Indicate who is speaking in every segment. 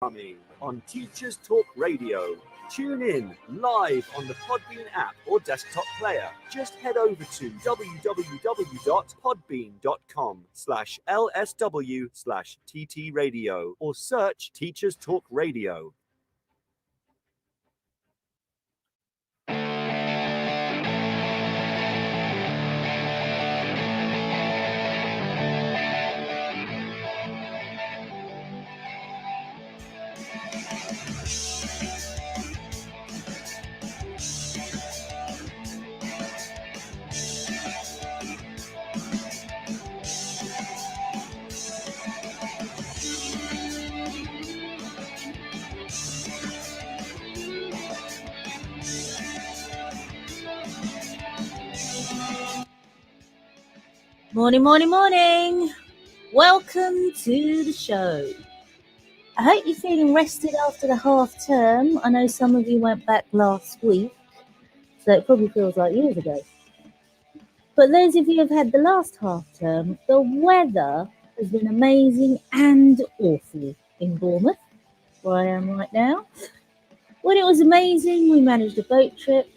Speaker 1: Coming on Teachers Talk Radio. Tune in live on the Podbean app or desktop player. Just head over to www.podbean.com/LSW/TT Radio or search Teachers Talk Radio.
Speaker 2: Morning. Welcome to the show. I hope you're feeling rested after the half term. I know some of you went back last week, so it probably feels like years ago. But those of you who have had the last half term, the weather has been amazing and awful in Bournemouth, where I am right now. When it was amazing, we managed a boat trip,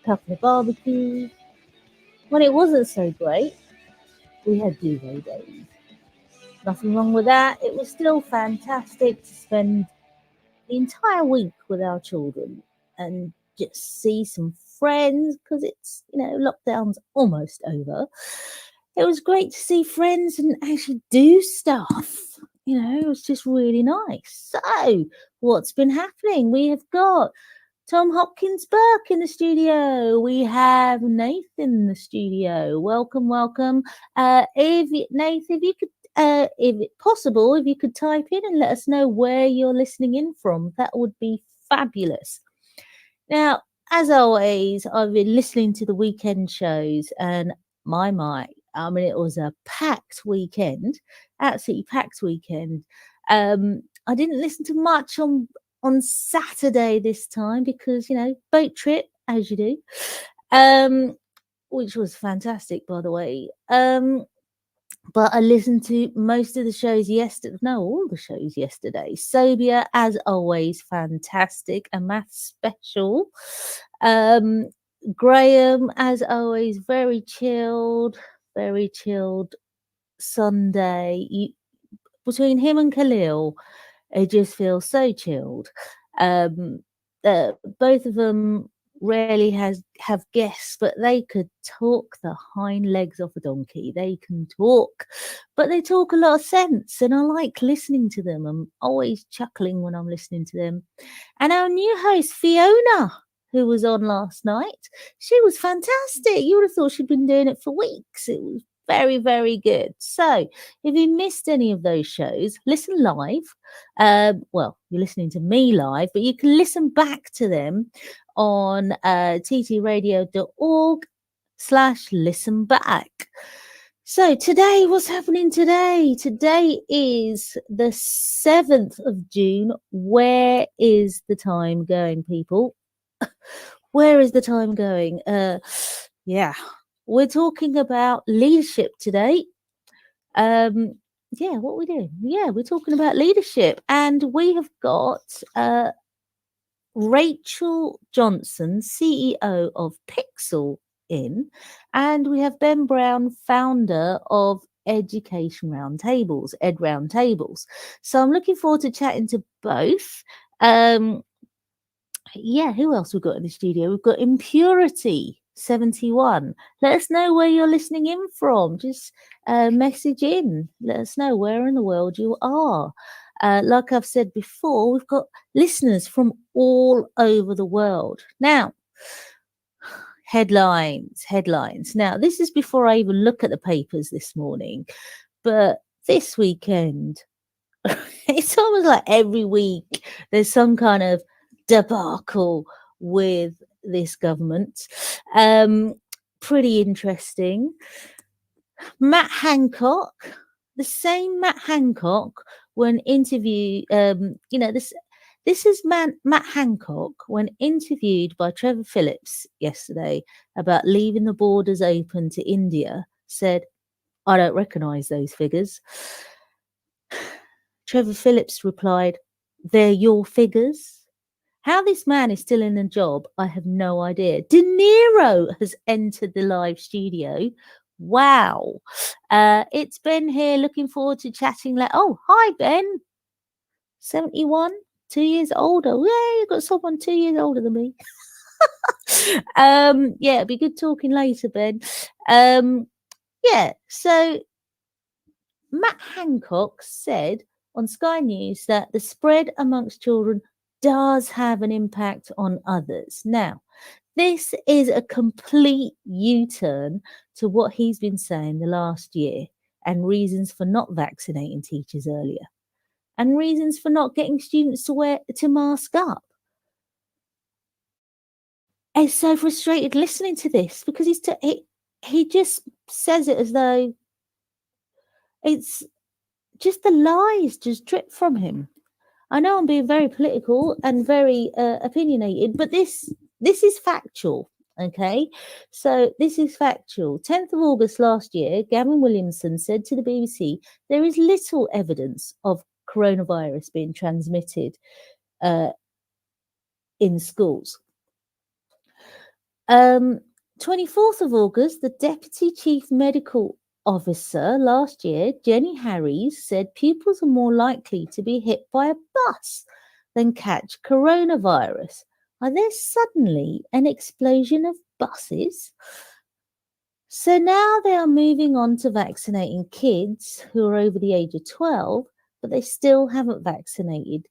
Speaker 2: a couple of barbecues. When it wasn't so great, we had duvet days. Nothing wrong with that. It was still fantastic to spend the entire week with our children and just see some friends because it's, lockdown's almost over. It was great to see friends and actually do stuff. It was just really nice. So, what's been happening? We have got Tom Hopkins Burke in the studio. We have Nathan in the studio. Welcome. Nathan, if you could, if possible, if you could type in and let us know where you're listening in from, that would be fabulous. Now, as always, I've been listening to the weekend shows, and it was a packed weekend, absolutely packed weekend. I didn't listen to much on Saturday this time because, boat trip, as you do, which was fantastic, by the way. But I listened to most of the shows yesterday. No, all the shows yesterday. Sobia, as always, fantastic. A math special. Graham, as always, very chilled Sunday. Between him and Khalil, it just feels so chilled. Both of them rarely have guests, but they could talk the hind legs off a donkey. They can talk, but they talk a lot of sense, and I like listening to them. I'm always chuckling when I'm listening to them. And our new host, Fiona, who was on last night, she was fantastic. You would have thought she'd been doing it for weeks. It was very, very good. So if you missed any of those shows, listen live. Well, you're listening to me live, but you can listen back to them on ttradio.org/listen back. So today, what's happening today? Today is the 7th of June. Where is the time going, people? Where is the time going? We're talking about leadership today. What we doing? We're talking about leadership, and we have got Rachel Johnson, CEO of Pixel, in, and we have Ben Brown, founder of Education Roundtables, Ed Roundtables. So I'm looking forward to chatting to both. Who else we've got in the studio? We've got Impurity 71. Let us know where you're listening in from. Just message in. Let us know where in the world you are. Like I've said before, we've got listeners from all over the world. Now, headlines. Now, this is before I even look at the papers this morning. But this weekend, it's almost like every week there's some kind of debacle with this government. Pretty interesting. Matt Hancock, the same Matt Hancock when interviewed, this is Matt Hancock when interviewed by Trevor Phillips yesterday about leaving the borders open to India, said, I don't recognise those figures. Trevor Phillips replied, they're your figures. How this man is still in a job, I have no idea. De Niro has entered the live studio. Wow. It's Ben here, looking forward to chatting. Oh, hi, Ben. 71, 2 years older. Yay, you've got someone 2 years older than me. Yeah, it'd be good talking later, Ben. Yeah, so Matt Hancock said on Sky News that the spread amongst children does have an impact on others. Now, this is a complete U-turn to what he's been saying the last year, and reasons for not vaccinating teachers earlier, and reasons for not getting students to mask up. I'm so frustrated listening to this because he just says it as though it's just the lies just drip from him. I know I'm being very political and very opinionated, but this is factual. Okay, so this is factual. 10th of August last year, Gavin Williamson said to the BBC, there is little evidence of coronavirus being transmitted in schools. 24th of August, the Deputy Chief Medical Officer last year, Jenny Harries, said pupils are more likely to be hit by a bus than catch coronavirus. Are there suddenly an explosion of buses? So now they are moving on to vaccinating kids who are over the age of 12, but they still haven't vaccinated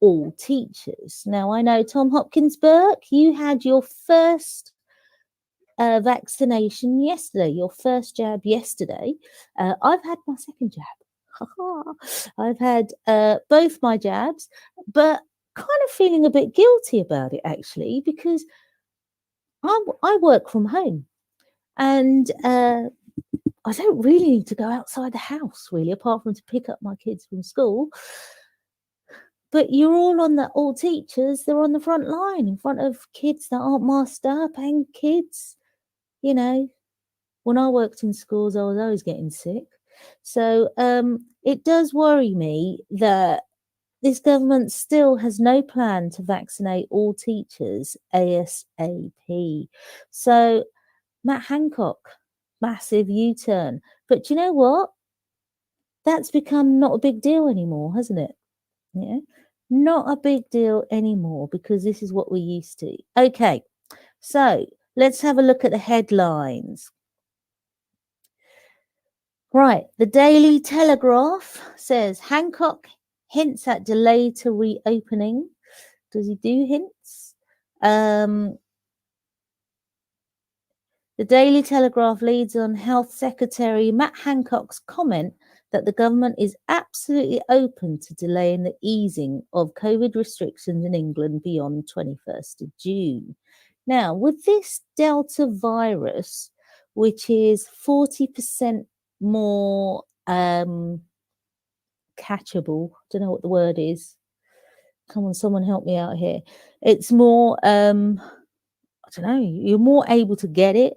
Speaker 2: all teachers. Now, I know, Tom Hopkins Burke, you had your first vaccination yesterday, your first jab yesterday. I've had my second jab. I've had both my jabs, but kind of feeling a bit guilty about it, actually, because I work from home and I don't really need to go outside the house, really, apart from to pick up my kids from school. But you're all teachers, they're on the front line in front of kids that aren't masked up, and kids, you know, when I worked in schools, I was always getting sick. So it does worry me that this government still has no plan to vaccinate all teachers ASAP. So Matt Hancock, massive U-turn. But you know what? That's become not a big deal anymore, hasn't it? Yeah. Not a big deal anymore because this is what we're used to. Okay, so let's have a look at the headlines. Right, the Daily Telegraph says Hancock hints at delay to reopening. Does he do hints? The Daily Telegraph leads on Health Secretary Matt Hancock's comment that the government is absolutely open to delaying the easing of COVID restrictions in England beyond 21st of June. Now, with this Delta virus, which is 40% more catchable, don't know what the word is. Come on, someone help me out here. It's more, I don't know, you're more able to get it.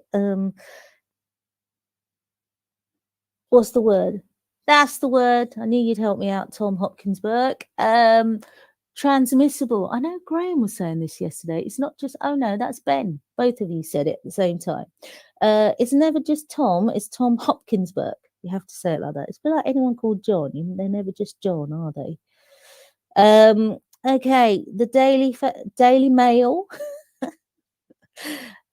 Speaker 2: What's the word? That's the word. I knew you'd help me out, Tom Hopkins Burke. Transmissible. I know Graham was saying this yesterday. It's not just, oh no, that's Ben. Both of you said it at the same time. It's never just Tom, it's Tom Hopkins Burke. You have to say it like that. It's a bit like anyone called John. They're never just John, are they? Okay, the Daily Mail.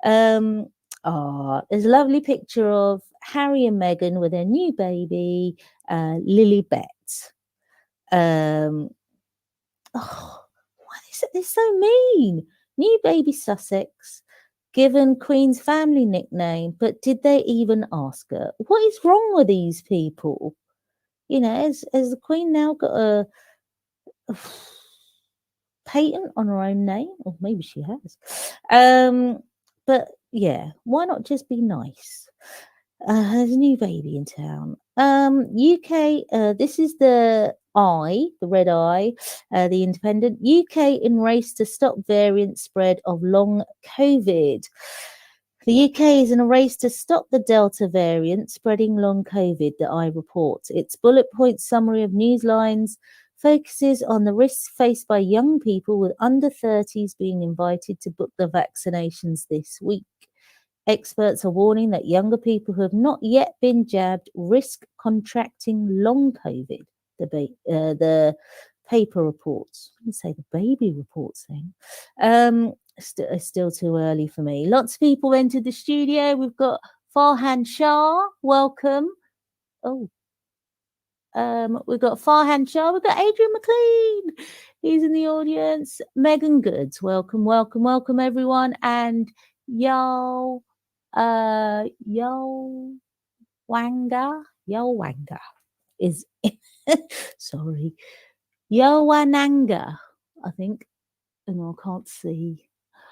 Speaker 2: There's a lovely picture of Harry and Meghan with their new baby, Lilibet. Why is it? They're so mean. New baby Sussex, given Queen's family nickname, but did they even ask her? What is wrong with these people? You know, has the Queen now got a patent on her own name? Or maybe she has. But yeah, why not just be nice? There's a new baby in town. UK, this is the Red Eye, the Independent. UK in race to stop variant spread of long COVID. The UK is in a race to stop the Delta variant spreading long COVID, the Eye reports. Its bullet point summary of news lines focuses on the risks faced by young people with under 30s being invited to book the vaccinations this week. Experts are warning that younger people who have not yet been jabbed risk contracting long COVID. The paper reports. I didn't say the baby reports thing. It's still too early for me. Lots of people entered the studio. We've got Farhan Shah. Welcome. Oh. We've got Farhan Shah. We've got Adrian McLean. He's in the audience. Megan Goods. Welcome, welcome, welcome, everyone. And Yo Wanga is sorry. Yowananga, I think. And I can't see.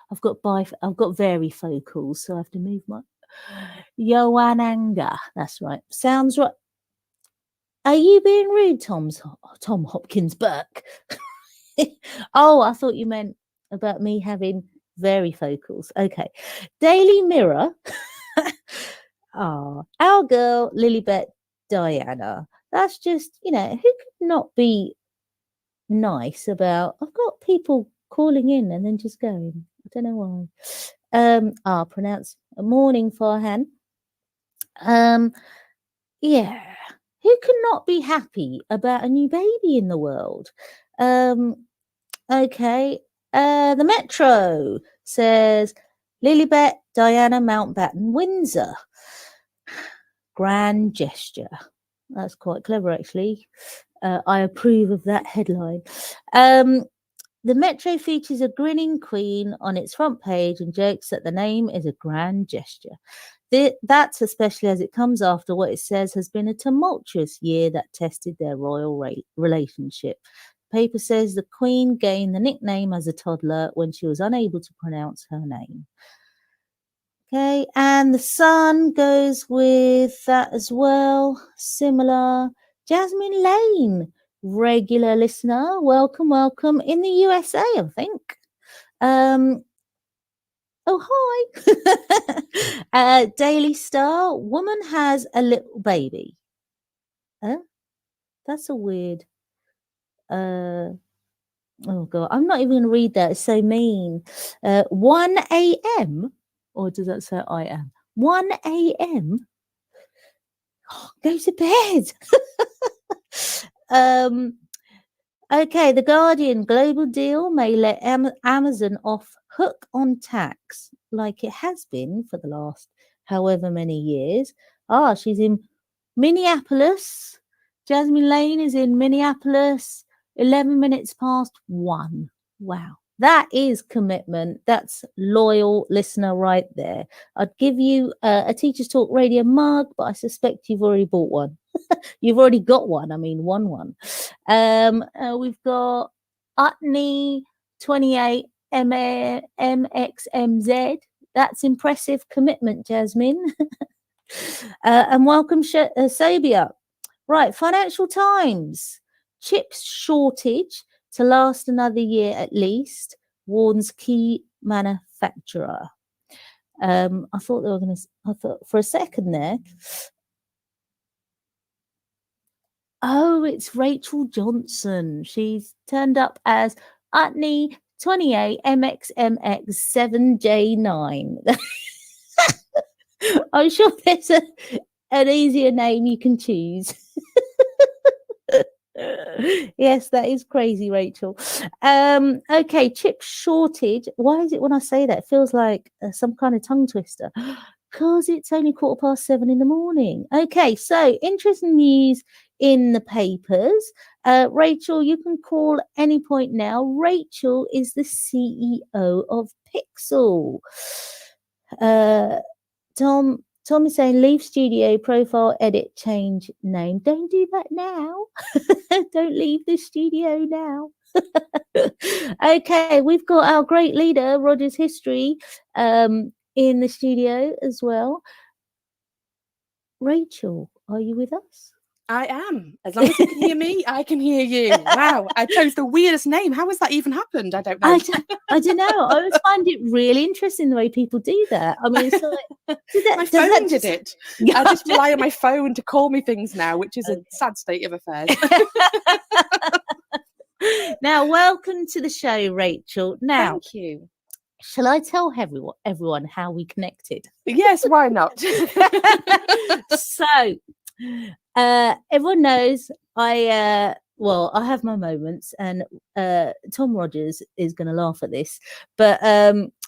Speaker 2: I've got varifocals, so I have to move my Yowananga. That's right. Sounds right. Are you being rude, Tom Hopkins Burke? Oh, I thought you meant about me having varifocals. Okay. Daily Mirror. Oh, our girl, Lilibet Diana. That's just, who could not be nice about, I've got people calling in and then just going. I don't know why. Pronounce morning, Farhan. Yeah. Who can not be happy about a new baby in the world? Okay. The Metro says Lilibet Diana Mountbatten Windsor. Grand gesture. That's quite clever, actually. I approve of that headline. The Metro features a grinning queen on its front page and jokes that the name is a grand gesture. That's especially as it comes after what it says has been a tumultuous year that tested their royal relationship. The paper says the Queen gained the nickname as a toddler when she was unable to pronounce her name. Okay, and the Sun goes with that as well. Similar. Jasmine Lane, regular listener. Welcome, welcome. In the USA, I think. Oh, hi. Daily Star, woman has a little baby. That's a weird. Oh, God. I'm not even going to read that. It's so mean. 1 a.m. Or does that say I am? 1 a.m. Oh, go to bed. Okay, The Guardian, global deal may let Amazon off hook on tax like it has been for the last however many years. She's in Minneapolis. Jasmine Lane is in Minneapolis, 11 minutes past 1. Wow. That is commitment. That's loyal listener right there. I'd give you a Teachers Talk Radio mug, but I suspect you've already bought one. You've already got one. I mean, won one. We've got Utney 28 MXMZ. That's impressive commitment, Jasmine. And welcome, Sabia. Right, Financial Times. Chips shortage to last another year at least, warns key manufacturer. I thought for a second there. Oh, it's Rachel Johnson. She's turned up as Utney 28 MXMX 7J9. I'm sure there's an easier name you can choose. Yes, that is crazy, Rachel. Okay, chip shortage. Why is it when I say that it feels like some kind of tongue twister? Because it's only 7:15 in the morning. Okay, so interesting news in the papers. Rachel, you can call any point now. Rachel is the CEO of Pixel. Tom is saying, leave studio, profile, edit, change name. Don't do that now. Don't leave the studio now. Okay, we've got our great leader, Rogers History, in the studio as well. Rachel, are you with us?
Speaker 3: I am. As long as you can hear me, I can hear you. Wow, I chose the weirdest name. How has that even happened? I don't know.
Speaker 2: I don't know. I always find it really interesting the way people do that. I mean, it's like,
Speaker 3: my phone did it. I just rely on my phone to call me things now, which is a sad state of affairs.
Speaker 2: Now, welcome to the show, Rachel. Now,
Speaker 3: Thank you.
Speaker 2: shall I tell everyone how we connected?
Speaker 3: Yes, why not?
Speaker 2: So, everyone knows I have my moments, and Tom Rogers is going to laugh at this, but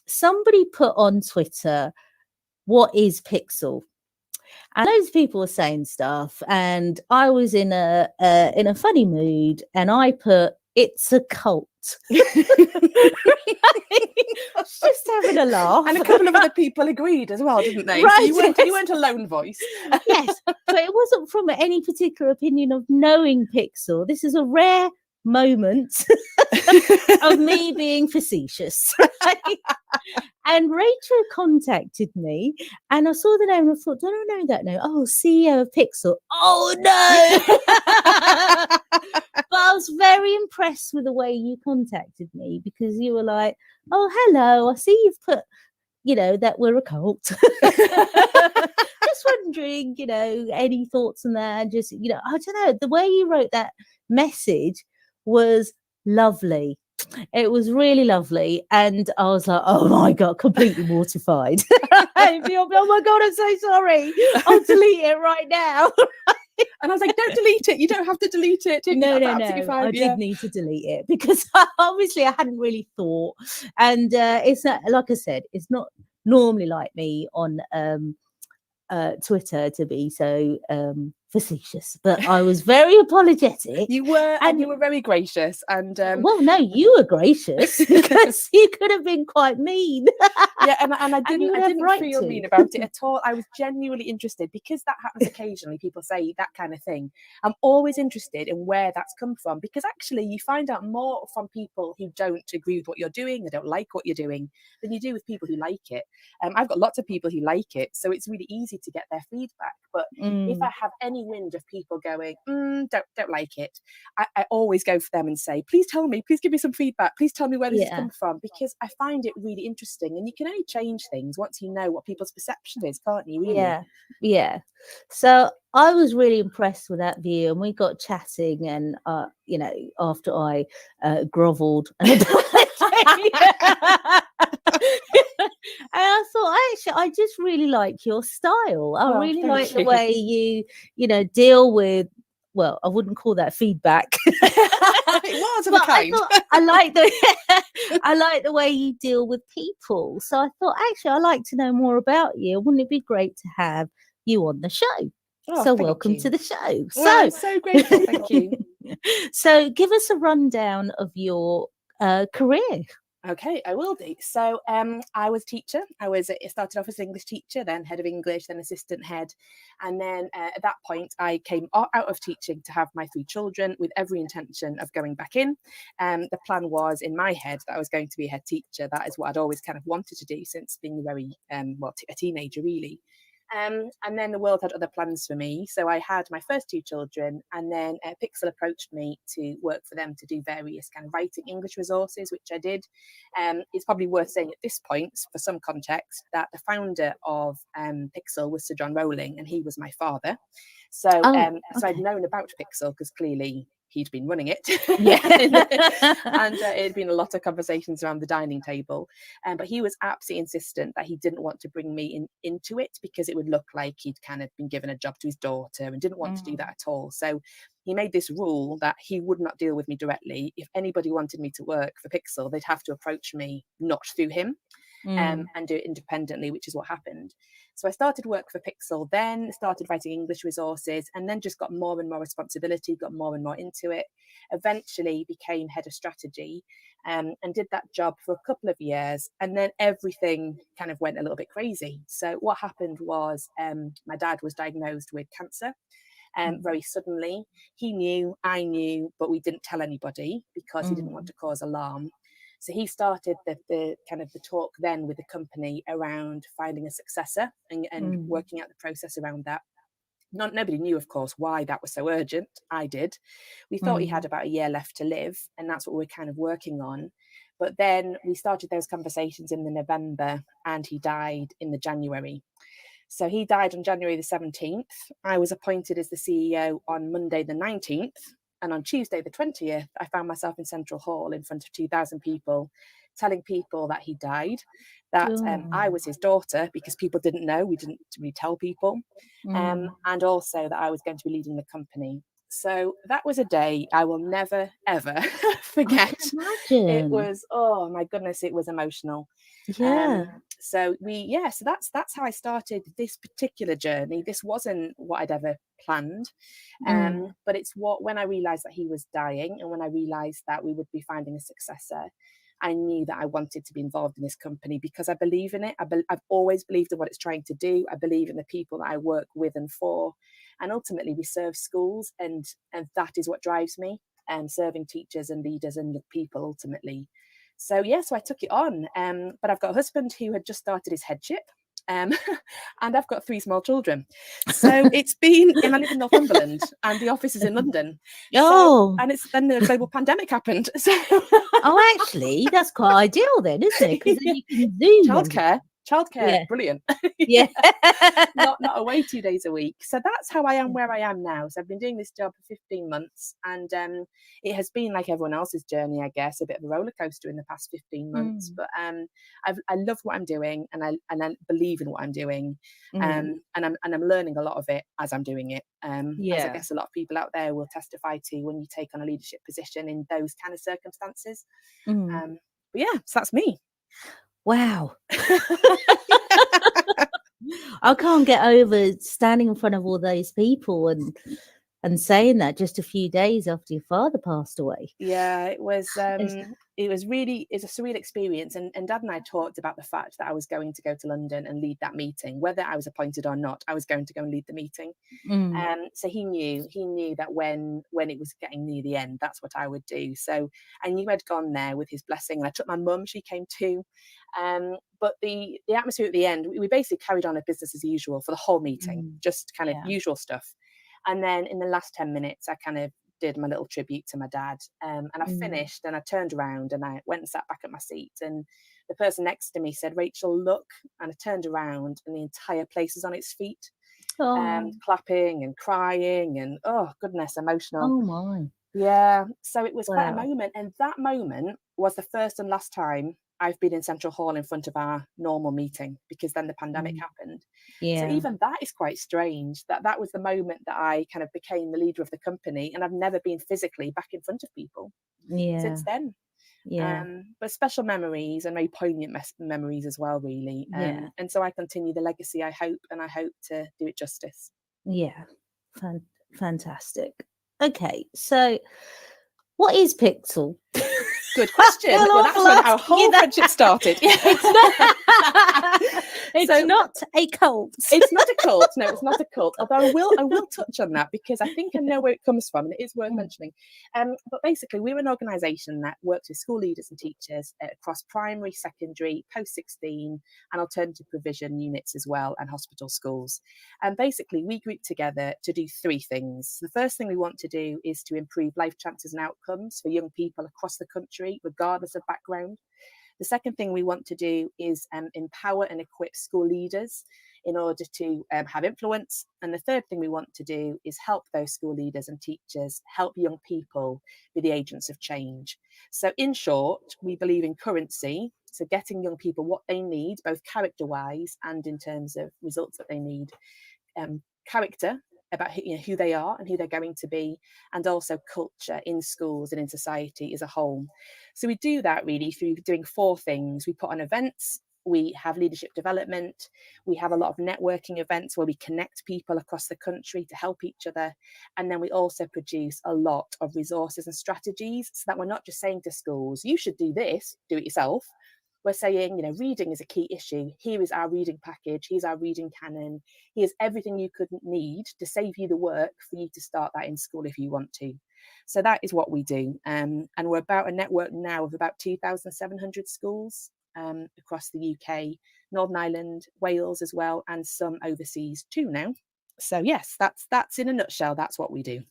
Speaker 2: somebody put on Twitter, "What is Pixel?" And loads of people were saying stuff, and I was in a funny mood, and I put, "It's a cult." I was just having a laugh.
Speaker 3: And a couple of other people agreed as well, didn't they?
Speaker 2: Right,
Speaker 3: So you
Speaker 2: yes.
Speaker 3: weren't a lone voice.
Speaker 2: Yes, but it wasn't from any particular opinion of knowing Pixel. This is a rare moment of me being facetious. Right? And Rachel contacted me, and I saw the name and I thought, don't I know that name? Oh, CEO of Pixel. Oh no! But I was very impressed with the way you contacted me, because you were like, "Oh, hello, I see you've put, that we're a cult. Just wondering, any thoughts on that?" And just, I don't know, the way you wrote that message was lovely. It was really lovely. And I was like, oh my God, completely mortified. And you'll be, oh my God, I'm so sorry. I'll delete it right now.
Speaker 3: And I was like, don't delete it. You don't have to delete it.
Speaker 2: No.
Speaker 3: Fine.
Speaker 2: I did need to delete it, because obviously I hadn't really thought. And it's not, like I said, it's not normally like me on Twitter to be so facetious, but I was very apologetic.
Speaker 3: You were, and you were very gracious. And
Speaker 2: well, no, you were gracious, because you could have been quite mean.
Speaker 3: Yeah, and I didn't
Speaker 2: right
Speaker 3: feel
Speaker 2: to.
Speaker 3: mean about it at all. I was genuinely interested, because that happens occasionally. People say that kind of thing. I'm always interested in where that's come from, because actually you find out more from people who don't agree with what you're doing, or don't like what you're doing, than you do with people who like it. I've got lots of people who like it, so it's really easy to get their feedback. But if I have any wind of people going, don't like it, I always go for them and say, please tell me, please give me some feedback, please tell me where this has come from, because I find it really interesting. And you can only change things once you know what people's perception is, can't you, really?
Speaker 2: Yeah. So I was really impressed with that view, and we got chatting, and after I grovelled and I thought, actually, I just really like your style. I really like the way you deal with, well, I wouldn't call that feedback.
Speaker 3: It was of a kind.
Speaker 2: I like the way you deal with people. So I thought, actually, I'd like to know more about you. Wouldn't it be great to have you on the show? So welcome to the show.
Speaker 3: Well, I'm so grateful. Thank you.
Speaker 2: So give us a rundown of your career.
Speaker 3: Okay, I will do. So I was a teacher. I started off as an English teacher, then head of English, then assistant head. And then at that point, I came out of teaching to have my 3 children, with every intention of going back in. The plan was in my head that I was going to be a head teacher. That is what I'd always kind of wanted to do since being very, a teenager, really. And then the world had other plans for me. So I had my first 2 children, and then Pixel approached me to work for them to do various kind of writing English resources, which I did. It's probably worth saying at this point, for some context, that the founder of Pixel was Sir John Rowling, and he was my father. So, so I'd known about Pixel because clearly he'd been running it. And it had been a lot of conversations around the dining table. But he was absolutely insistent that he didn't want to bring me into it, because it would look like he'd kind of been given a job to his daughter, and didn't want to do that at all. So he made this rule that he would not deal with me directly. If anybody wanted me to work for Pixel, they'd have to approach me, not through him. And do it independently, which is what happened. So I started work for Pixel, then started writing English resources, and then just got more and more responsibility, got more and more into it. Eventually became head of strategy, and did that job for a couple of years. And then everything kind of went a little bit crazy. So what happened was my dad was diagnosed with cancer. Very suddenly. He knew, I knew, but we didn't tell anybody, because he didn't want to cause alarm. So he started the kind of the talk then with the company around finding a successor and working out the process around that. Nobody knew, of course, why that was so urgent. I did. We thought he had about a year left to live, and that's what we're kind of working on. But then we started those conversations in the November, and he died in the January. So he died on January the 17th. I was appointed as the CEO on Monday the 19th. And on Tuesday, the 20th, I found myself in Central Hall in front of 2,000 people, telling people that he died, that I was his daughter, because people didn't know, we didn't really tell people, and also that I was going to be leading the company. So that was a day I will never, ever forget. It was, oh my goodness, it was emotional.
Speaker 2: Yeah.
Speaker 3: So that's how I started this particular journey. This wasn't what I'd ever planned, but it's when I realized that he was dying, and when I realized that we would be finding a successor, I knew that I wanted to be involved in this company, because I believe in it. I've always believed in what it's trying to do. I believe in the people that I work with and for, and ultimately we serve schools, and that is what drives me, serving teachers and leaders and people ultimately. So I took it on, but I've got a husband who had just started his headship, and I've got 3 small children. So it's been, and I live in Northumberland, and the office is in London. And then the global pandemic happened. So
Speaker 2: actually, that's quite ideal then, isn't it? Because then you can Zoom.
Speaker 3: Childcare, brilliant.
Speaker 2: Yeah.
Speaker 3: not away 2 days a week. So that's how I am where I am now. So I've been doing this job for 15 months, and it has been like everyone else's journey, I guess, a bit of a roller coaster in the past 15 months. But I love what I'm doing, and I believe in what I'm doing, and I'm learning a lot of it as I'm doing it. As I guess a lot of people out there will testify to when you take on a leadership position in those kind of circumstances. But yeah, so that's me.
Speaker 2: Wow. I can't get over standing in front of all those people and saying that just a few days after your father passed away.
Speaker 3: Yeah, it was really, it's a surreal experience. And Dad and I talked about the fact that I was going to go to London and lead that meeting, whether I was appointed or not. I was going to go and lead the meeting. So he knew that when it was getting near the end, that's what I would do. So I knew I'd gone there with his blessing, and I took my mum, she came too. But the atmosphere at the end, we basically carried on a business as usual for the whole meeting, just kind of usual stuff. And then in the last 10 minutes, I kind of did my little tribute to my dad. And I finished, and I turned around and I went and sat back at my seat. And the person next to me said, "Rachel, look." And I turned around, and the entire place was on its feet, clapping and crying, and oh goodness, emotional.
Speaker 2: Oh my.
Speaker 3: Yeah. So it was quite a moment. And that moment was the first and last time I've been in Central Hall in front of our normal meeting, because then the pandemic happened. So even that is quite strange, that was the moment that I kind of became the leader of the company, and I've never been physically back in front of people since then. But special memories, and very poignant memories as well, really. And so I continue the legacy, I hope to do it justice.
Speaker 2: Fantastic. Okay, so what is Pixel?
Speaker 3: Good question. Well, that's when our whole friendship started.
Speaker 2: It's not a cult.
Speaker 3: It's not a cult. No, it's not a cult. Although I will touch on that, because I think I know where it comes from, and it is worth mentioning. But basically, we're an organisation that works with school leaders and teachers across primary, secondary, post-16, and alternative provision units as well, and hospital schools. And basically, we group together to do 3 things. The first thing we want to do is to improve life chances and outcomes for young people across the country, regardless of background. The second thing we want to do is empower and equip school leaders in order to have influence. And the third thing we want to do is help those school leaders and teachers help young people be the agents of change. So in short, we believe in currency, so getting young people what they need, both character-wise and in terms of results that they need. Character, about who they are and who they're going to be, and also culture in schools and in society as a whole. So we do that really through doing 4 things. We put on events, we have leadership development, we have a lot of networking events where we connect people across the country to help each other, and then we also produce a lot of resources and strategies, so that we're not just saying to schools, you should do this, do it yourself. We're saying, reading is a key issue. Here is our reading package. Here's our reading canon. Here's everything you could need to save you the work for you to start that in school if you want to. So that is what we do. And we're about a network now of about 2,700 schools across the UK, Northern Ireland, Wales as well, and some overseas too now. So yes, that's in a nutshell, that's what we do.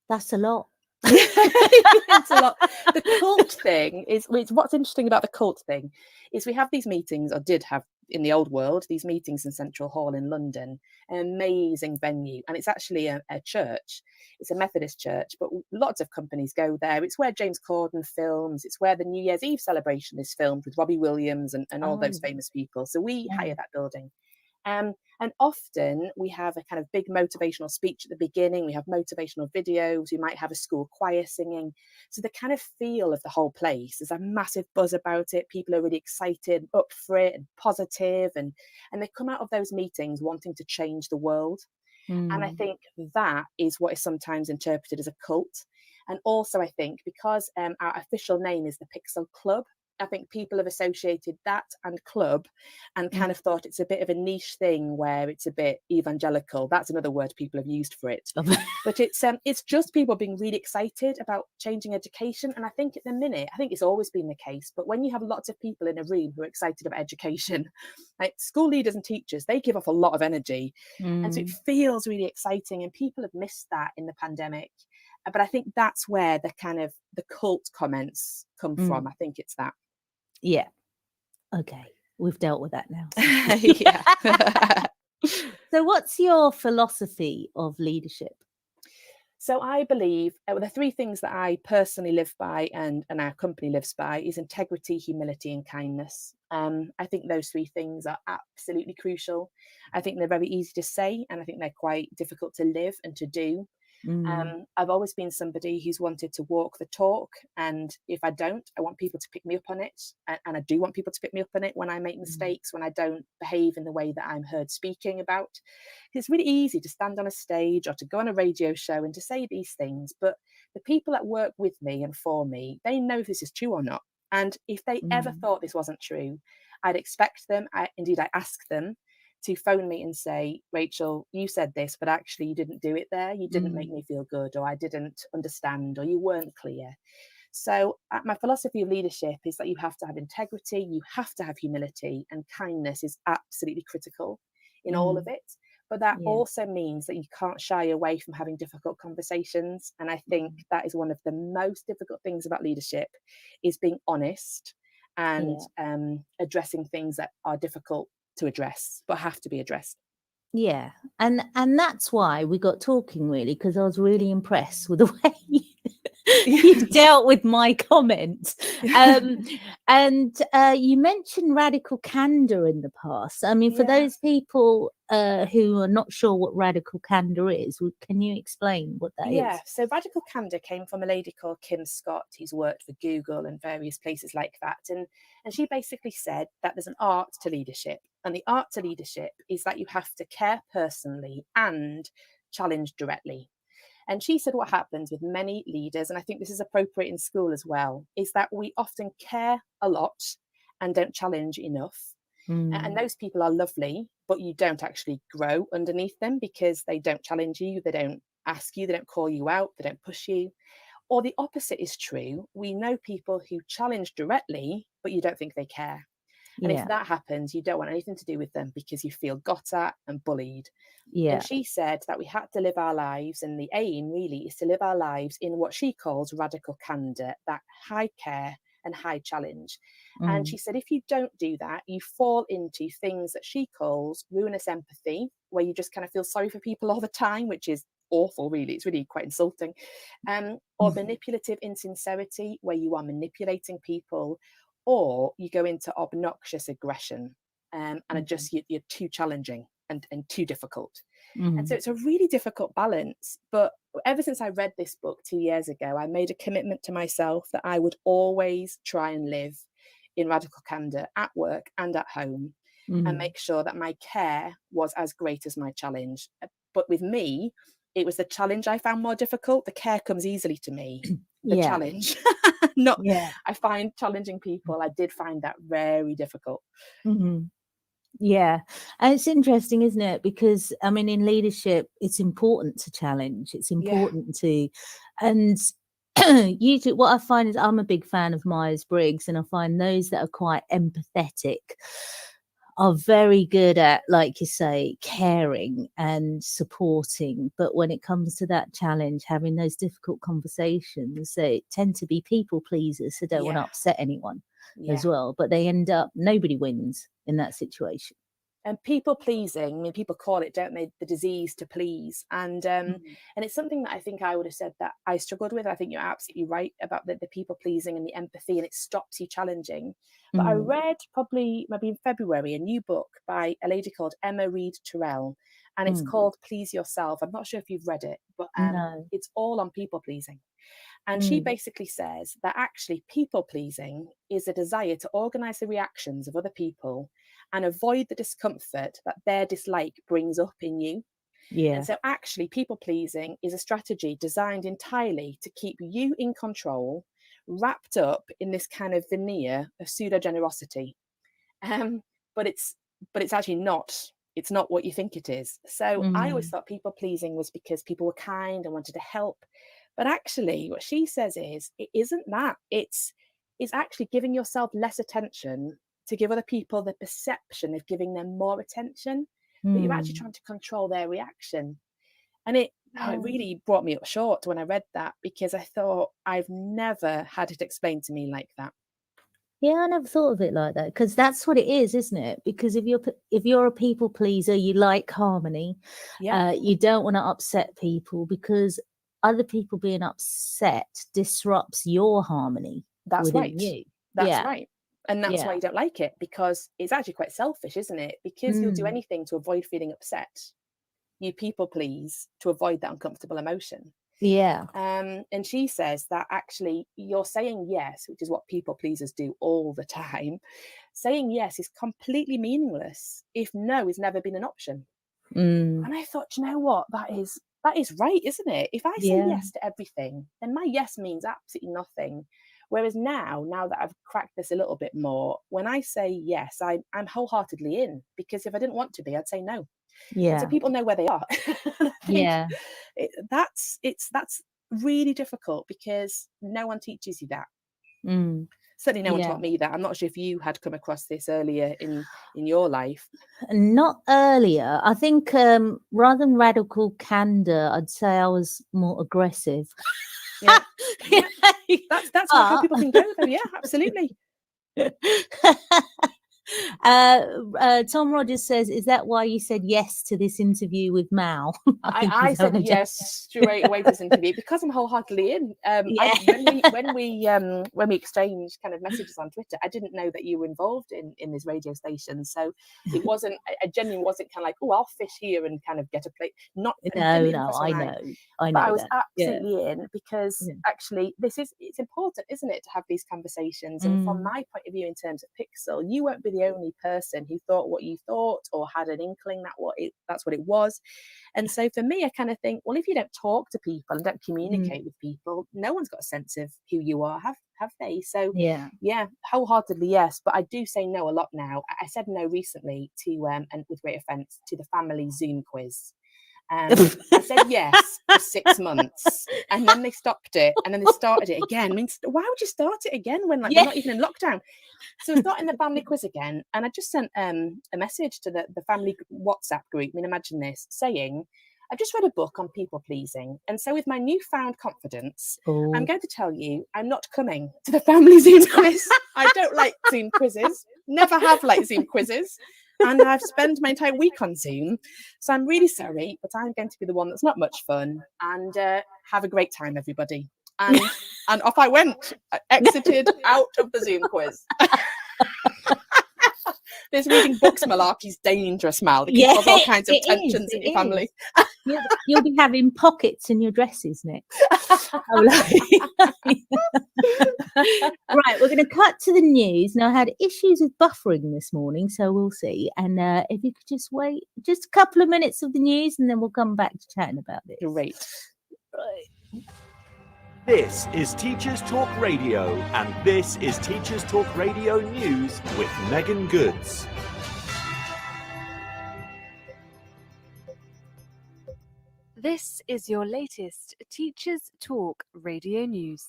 Speaker 2: That's a lot.
Speaker 3: It's a lot. The cult thing is, what's interesting about the cult thing is we have these meetings, or did have in the old world, these meetings in Central Hall in London, an amazing venue. And it's actually a church. It's a Methodist church, but lots of companies go there. It's where James Corden films. It's where the New Year's Eve celebration is filmed with Robbie Williams and all those famous people. So we hire that building. And often we have a kind of big motivational speech at the beginning. We have motivational videos. We might have a school choir singing. So the kind of feel of the whole place, there's a massive buzz about it. People are really excited, up for it and positive. And they come out of those meetings wanting to change the world. And I think that is what is sometimes interpreted as a cult. And also, I think because our official name is the Pixel Club, I think people have associated that and club and kind of thought it's a bit of a niche thing where it's a bit evangelical. That's another word people have used for it. But it's just people being really excited about changing education. And I think at the minute, I think it's always been the case, but when you have lots of people in a room who are excited about education, like school leaders and teachers, they give off a lot of energy. And so it feels really exciting, and people have missed that in the pandemic. But I think that's where the kind of the cult comments come from. I think it's that.
Speaker 2: Yeah. Okay. We've dealt with that now.
Speaker 3: Yeah.
Speaker 2: So what's your philosophy of leadership?
Speaker 3: So I believe the three things that I personally live by and our company lives by is integrity, humility, and kindness. I think those three things are absolutely crucial. I think they're very easy to say, and I think they're quite difficult to live and to do. I've always been somebody who's wanted to walk the talk, and if I don't, I want people to pick me up on it, and I do want people to pick me up on it when I make mistakes, when I don't behave in the way that I'm heard speaking about. It's really easy to stand on a stage or to go on a radio show and to say these things, but the people that work with me and for me, they know if this is true or not. And if they ever thought this wasn't true, I'd expect them, I ask them to phone me and say, Rachel, you said this, but actually you didn't do it there. You didn't make me feel good, or I didn't understand, or you weren't clear. So my philosophy of leadership is that you have to have integrity, you have to have humility, and kindness is absolutely critical in all of it. But that also means that you can't shy away from having difficult conversations. And I think that is one of the most difficult things about leadership, is being honest and addressing things that are difficult to address but have to be addressed.
Speaker 2: And that's why we got talking, really, because I was really impressed with the way you dealt with my comments. And you mentioned radical candor in the past. I mean, for those people who are not sure what radical candor is, can you explain what that is?
Speaker 3: So radical candor came from a lady called Kim Scott, who's worked for Google and various places like that. And she basically said that there's an art to leadership. And the art to leadership is that you have to care personally and challenge directly. And she said what happens with many leaders, and I think this is appropriate in school as well, is that we often care a lot and don't challenge enough. And those people are lovely, but you don't actually grow underneath them because they don't challenge you, they don't ask you, they don't call you out, they don't push you. Or the opposite is true. We know people who challenge directly, but you don't think they care. And if that happens, you don't want anything to do with them because you feel got at and bullied. And she said that we had to live our lives, and the aim really is to live our lives in what she calls radical candor, that high care and high challenge. And she said, if you don't do that, you fall into things that she calls ruinous empathy, where you just kind of feel sorry for people all the time, which is awful, really. It's really quite insulting. Or manipulative insincerity, where you are manipulating people, or you go into obnoxious aggression and are just you're too challenging and too difficult. And so it's a really difficult balance. But ever since I read this book 2 years ago, I made a commitment to myself that I would always try and live in radical candor at work and at home, and make sure that my care was as great as my challenge. But with me, it was the challenge I found more difficult. The care comes easily to me. The challenge, I find challenging people, I did find that very difficult.
Speaker 2: And it's interesting, isn't it? Because I mean, in leadership, it's important to challenge. It's important to, and usually what I find is I'm a big fan of Myers-Briggs, and I find those that are quite empathetic are very good at, like you say, caring and supporting. But when it comes to that challenge, having those difficult conversations, they tend to be people pleasers, so don't want to upset anyone. as well, but they end up, nobody wins in that situation.
Speaker 3: And people pleasing, I mean, people call it, don't they, the disease to please. And it's something that I think I would have said that I struggled with. I think you're absolutely right about the people pleasing and the empathy, and it stops you challenging. But I read probably maybe in February a new book by a lady called Emma Reed Terrell, and it's called Please Yourself. I'm not sure if you've read it, but it's all on people pleasing. And she basically says that actually people pleasing is a desire to organise the reactions of other people and avoid the discomfort that their dislike brings up in you.
Speaker 2: Yeah.
Speaker 3: And so actually people pleasing is a strategy designed entirely to keep you in control, wrapped up in this kind of veneer of pseudo generosity. But it's actually not. It's not what you think it is. So I always thought people pleasing was because people were kind and wanted to help. But actually, what she says is, it isn't that. It's actually giving yourself less attention to give other people the perception of giving them more attention, but you're actually trying to control their reaction. And it really brought me up short when I read that, because I thought, I've never had it explained to me like that.
Speaker 2: Yeah, I never thought of it like that, because that's what it is, isn't it? Because if you're a people pleaser, you like harmony.
Speaker 3: Yeah.
Speaker 2: You don't want to upset people, because other people being upset disrupts your harmony.
Speaker 3: That's
Speaker 2: within
Speaker 3: right.
Speaker 2: You.
Speaker 3: That's right. And that's why you don't like it, because it's actually quite selfish, isn't it? Because you'll do anything to avoid feeling upset. You people please to avoid that uncomfortable emotion.
Speaker 2: Yeah.
Speaker 3: And she says that actually you're saying yes, which is what people pleasers do all the time. Saying yes is completely meaningless if no has never been an option. And I thought, you know what, that is right, isn't it? If I say yes to everything, then my yes means absolutely nothing. Whereas now that I've cracked this a little bit more, when I say yes, I'm wholeheartedly in, because if I didn't want to be, I'd say no.
Speaker 2: Yeah.
Speaker 3: And so people know where they are. That's really difficult, because no one teaches you that. Certainly no one taught me that. I'm not sure if you had come across this earlier in your life.
Speaker 2: Not earlier. I think rather than radical candor, I'd say I was more aggressive.
Speaker 3: Yeah. That's how people can go though. Yeah, absolutely.
Speaker 2: Tom Rogers says, is that why you said yes to this interview with Mal?
Speaker 3: I said yes straight away to this interview, because I'm wholeheartedly in. When we exchanged kind of messages on Twitter, I didn't know that you were involved in this radio station, so it wasn't. I genuinely wasn't kind of like, oh, I'll fish here and kind of get a plate.
Speaker 2: No, I know.
Speaker 3: But I was absolutely in, because actually it's important, isn't it, to have these conversations. And from my point of view, in terms of Pixel, you won't be the only person who thought what you thought, or had an inkling that's what it was. And so for me, I kind of think, well, if you don't talk to people and don't communicate with people, no one's got a sense of who you are, have they? So yeah, wholeheartedly yes. But I do say no a lot now. I said no recently to and with great offence, to the family Zoom quiz. I said yes for 6 months, and then they stopped it, and then they started it again. I mean, why would you start it again when they're not even in lockdown? So we're starting the family quiz again, and I just sent a message to the family WhatsApp group. I mean, imagine this, saying, I've just read a book on people pleasing, and so with my newfound confidence, I'm going to tell you I'm not coming to the family Zoom quiz. I don't like Zoom quizzes, never have liked Zoom quizzes. And I've spent my entire week on Zoom. So I'm really sorry, but I'm going to be the one that's not much fun. And have a great time, everybody. And off I went. I exited out of the Zoom quiz. This reading books malarkey's dangerous, Mal. It can cause all kinds of tensions in your family.
Speaker 2: You'll be having pockets in your dresses next. Right, we're going to cut to the news. Now, I had issues with buffering this morning, so we'll see. And if you could just wait just a couple of minutes of the news, and then we'll come back to chatting about this.
Speaker 3: Great.
Speaker 2: Right.
Speaker 1: This is Teachers Talk Radio, and this is Teachers Talk Radio News with Megan Goods.
Speaker 4: This is your latest Teachers Talk Radio News.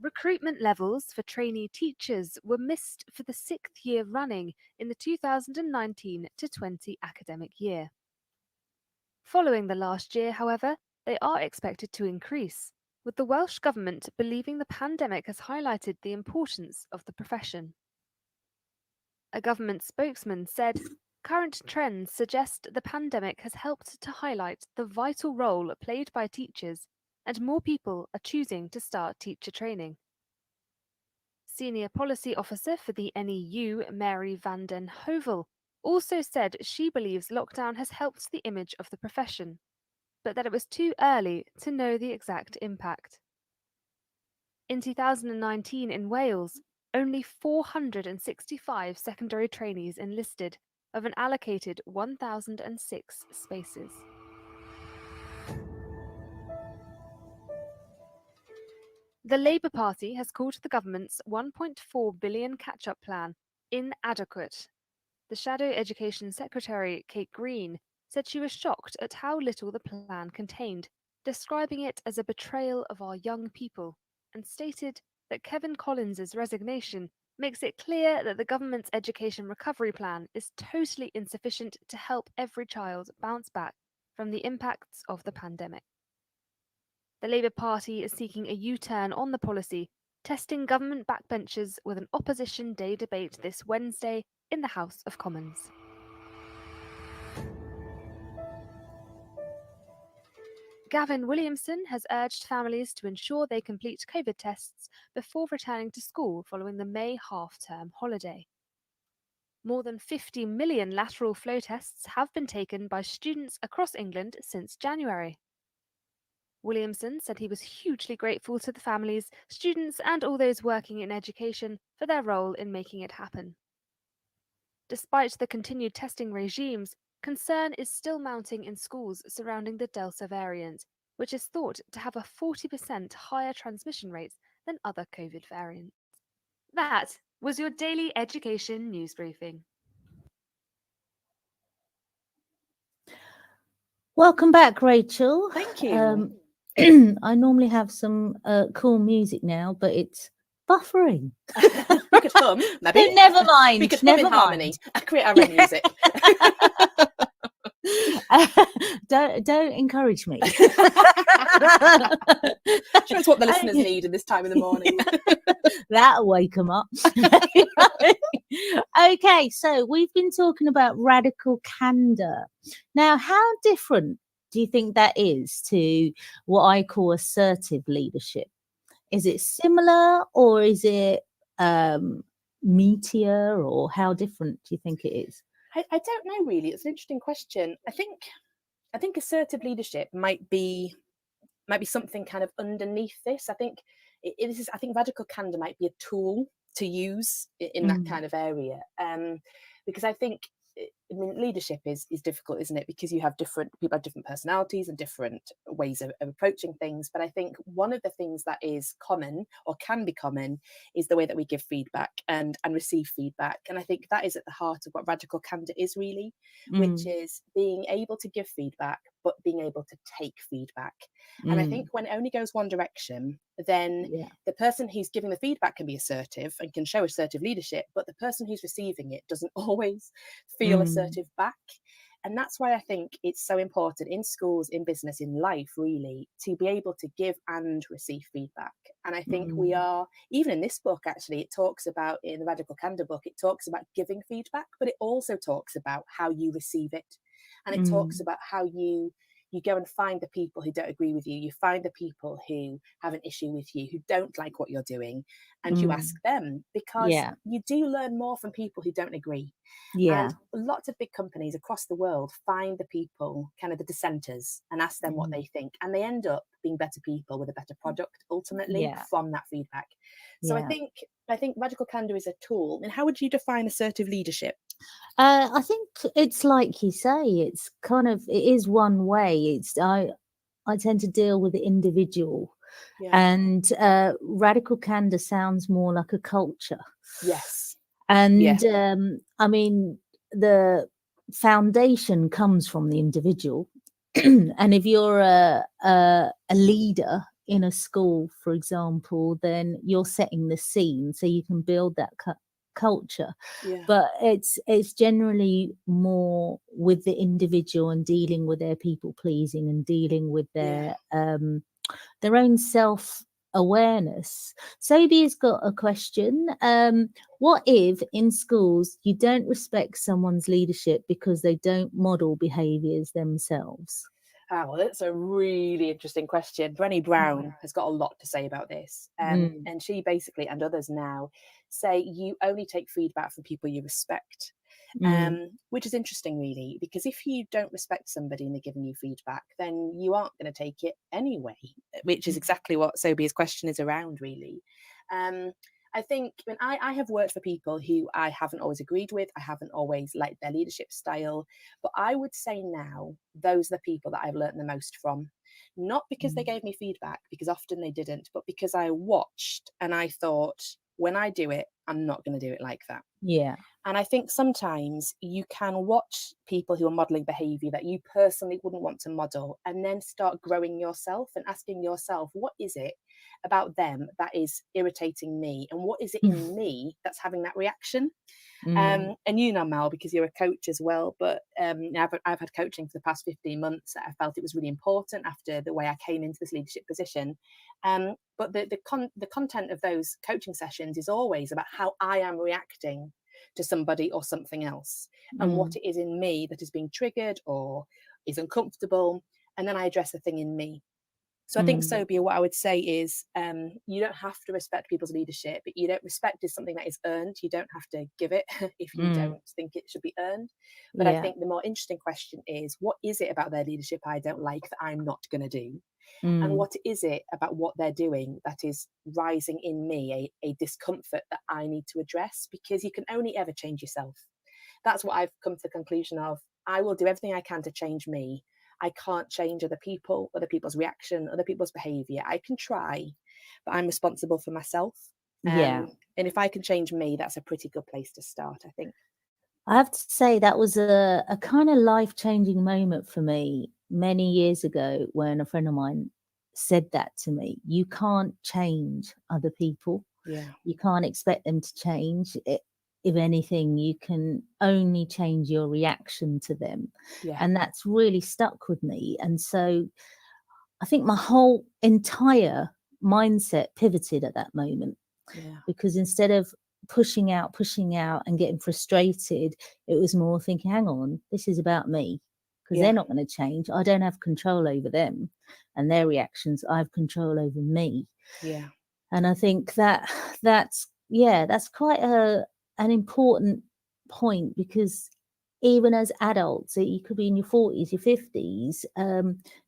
Speaker 4: Recruitment levels for trainee teachers were missed for the 6th year running in the 2019-20 academic year. Following the last year, however, they are expected to increase, with the Welsh Government believing the pandemic has highlighted the importance of the profession. A government spokesman said, "Current trends suggest the pandemic has helped to highlight the vital role played by teachers, and more people are choosing to start teacher training." Senior Policy Officer for the NEU, Mary van den Hovel, also said she believes lockdown has helped the image of the profession, but that it was too early to know the exact impact. In 2019 in Wales, only 465 secondary trainees enlisted of an allocated 1,006 spaces. The Labour Party has called the government's £1.4 billion catch-up plan inadequate. The Shadow Education Secretary, Kate Green, said she was shocked at how little the plan contained, describing it as a betrayal of our young people, and stated that Kevin Collins's resignation makes it clear that the government's education recovery plan is totally insufficient to help every child bounce back from the impacts of the pandemic. The Labour Party is seeking a U-turn on the policy, testing government backbenchers with an Opposition Day debate this Wednesday in the House of Commons. Gavin Williamson has urged families to ensure they complete COVID tests before returning to school following the May half-term holiday. More than 50 million lateral flow tests have been taken by students across England since January. Williamson said he was hugely grateful to the families, students, and all those working in education for their role in making it happen. Despite the continued testing regimes, concern is still mounting in schools surrounding the Delta variant, which is thought to have a 40% higher transmission rates than other COVID variants. That was your daily education news briefing.
Speaker 2: Welcome back, Rachel.
Speaker 3: Thank you.
Speaker 2: I normally have some cool music now, but it's buffering.
Speaker 3: We could hum, maybe.
Speaker 2: But never mind.
Speaker 3: We could hum
Speaker 2: never
Speaker 3: in
Speaker 2: mind.
Speaker 3: harmony. I create our own music.
Speaker 2: Don't encourage me.
Speaker 3: Sure, it's what the listeners need at this time of the morning.
Speaker 2: That'll wake them up. Okay, so we've been talking about radical candor. Now, how different do you think that is to what I call assertive leadership? Is it similar, or is it meatier, or how different do you think it is?
Speaker 3: I don't know, really. It's an interesting question. I think assertive leadership might be something kind of underneath this. I think I think radical candor might be a tool to use in that kind of area, because I think, I mean, leadership is difficult, isn't it? Because you have people have different personalities and different ways of approaching things. But I think one of the things that is common, or can be common, is the way that we give feedback and receive feedback. And I think that is at the heart of what radical candor is, really, which is being able to give feedback, but being able to take feedback. And I think when it only goes one direction, then the person who's giving the feedback can be assertive and can show assertive leadership, but the person who's receiving it doesn't always feel assertive back. And that's why I think it's so important in schools, in business, in life, really, to be able to give and receive feedback. And I think we are, even in this book, actually, it talks about, in the Radical Candor book, it talks about giving feedback, but it also talks about how you receive it. And it talks about how you go and find the people who don't agree with you. You find the people who have an issue with you, who don't like what you're doing, and you ask them, because you do learn more from people who don't agree. And lots of big companies across the world find the people, kind of the dissenters, and ask them what they think. And they end up being better people with a better product, ultimately, from that feedback. So I think radical candor is a tool. And how would you define assertive leadership?
Speaker 2: I think it's like you say, it's kind of, it is one way. I tend to deal with the individual, and radical candor sounds more like a culture.
Speaker 3: Yes.
Speaker 2: And I mean, the foundation comes from the individual. And if you're a leader in a school, for example, then you're setting the scene so you can build that culture,
Speaker 3: Yeah.
Speaker 2: but it's generally more with the individual and dealing with their people pleasing and dealing with their own self awareness. Sobia's got a question. What if in schools you don't respect someone's leadership because they don't model behaviours themselves?
Speaker 3: Well, that's a really interesting question. Brené Brown has got a lot to say about this. And she basically, and others now, say you only take feedback from people you respect. Which is interesting, really, because if you don't respect somebody and they're giving you feedback, then you aren't going to take it anyway, which is exactly what Sobia's question is around, really. I think when I have worked for people who I haven't always agreed with, I haven't always liked their leadership style, but I would say now those are the people that I've learned the most from. Not because they gave me feedback, because often they didn't, but because I watched and I thought, when I do it, I'm not going to do it like that.
Speaker 2: Yeah.
Speaker 3: And I think sometimes you can watch people who are modelling behaviour that you personally wouldn't want to model, and then start growing yourself and asking yourself, what is it about them that is irritating me? And what is it in me that's having that reaction? And you know, Mel, because you're a coach as well, but I've had coaching for the past 15 months. I felt it was really important after the way I came into this leadership position. But the content of those coaching sessions is always about how I am reacting to somebody or something else, and what it is in me that is being triggered or is uncomfortable, and then I address the thing in me. So I think, Sobia, what I would say is you don't have to respect people's leadership. You don't respect is something that is earned. You don't have to give it if you don't think it should be earned. But I think the more interesting question is, what is it about their leadership I don't like that I'm not going to do? And what is it about what they're doing that is rising in me a discomfort that I need to address? Because you can only ever change yourself. That's what I've come to the conclusion of. I will do everything I can to change me. I can't change other people, other people's reaction, other people's behaviour. I can try, but I'm responsible for myself. And if I can change me, that's a pretty good place to start, I think.
Speaker 2: I have to say that was a kind of life-changing moment for me many years ago when a friend of mine said that to me. You can't change other people.
Speaker 3: Yeah.
Speaker 2: You can't expect them to change. If anything, you can only change your reaction to them.
Speaker 3: Yeah.
Speaker 2: And that's really stuck with me. And so I think my whole entire mindset pivoted at that moment.
Speaker 3: Yeah.
Speaker 2: Because instead of pushing out and getting frustrated, it was more thinking, hang on, this is about me, because they're not going to change. I don't have control over them and their reactions. I have control over me.
Speaker 3: Yeah.
Speaker 2: And I think that's quite an important point, because even as adults, you could be in your 40s, your 50s,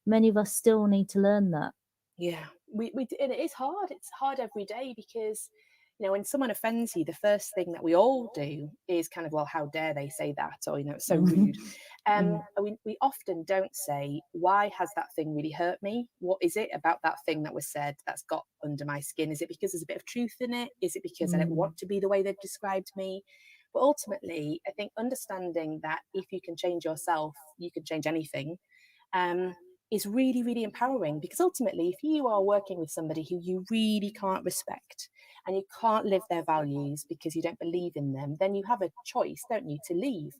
Speaker 2: many of us still need to learn that.
Speaker 3: Yeah, we and it is hard. It's hard every day, because when someone offends you, the first thing that we all do is kind of, well, how dare they say that, or it's so rude. We often don't say, why has that thing really hurt me? What is it about that thing that was said that's got under my skin? Is it because there's a bit of truth in it? Is it because I don't want to be the way they've described me? But ultimately, I think understanding that if you can change yourself, you can change anything. Is really, really empowering, because ultimately, if you are working with somebody who you really can't respect and you can't live their values because you don't believe in them, then you have a choice, don't you, to leave.